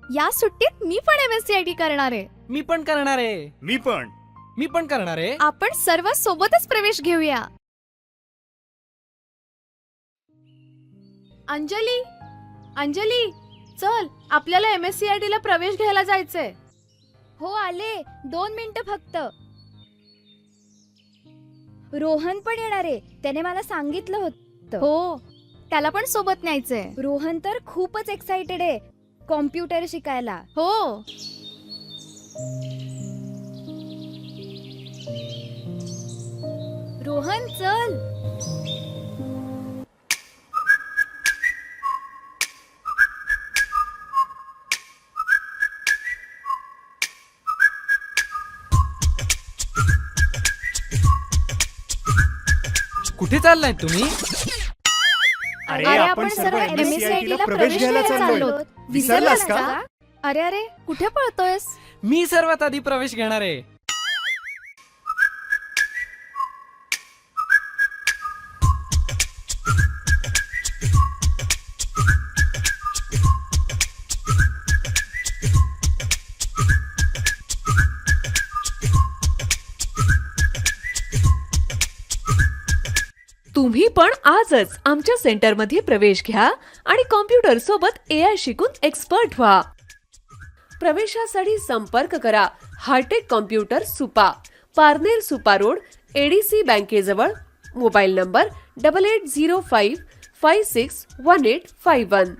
या सुट्टीत मी पण MSCIT करणार आहे. मी पण करणार आहे. मी पण करणार आहे. आपण सर्व सोबतच प्रवेश घेऊया. अंजली, अंजली, चल आपल्याला MSCIT ला प्रवेश घ्यायला जायचंय. हो आले, 2 मिनिटं फक्त. रोहन पण येणार आहे, त्याने मला सांगितलं होतं. हो, त्याला पण सोबत न्यायचंय. रोहन तर खूपच एक्साइटेड आहे कॉम्प्युटर शिकायला. हो, रोहन चल. कुठे चाललाय तुम्ही? अरे आपण सर्व MSCIT ला प्रवेश घ्यायला चाललो. विसरलास का? अरे अरे, कुठे पळतोयस? मी सर्वात आधी प्रवेश घेणार आहे. तुम्ही पण आजच आमच्या सेंटरमध्ये प्रवेश घ्या आणि कॉम्प्युटर सोबत AI शिकून एक्सपर्ट व्हा. प्रवेशासाठी संपर्क करा hitech computer Supa, Parner Supa road, ADC बँकेजवळ. Mobile number 8805561851.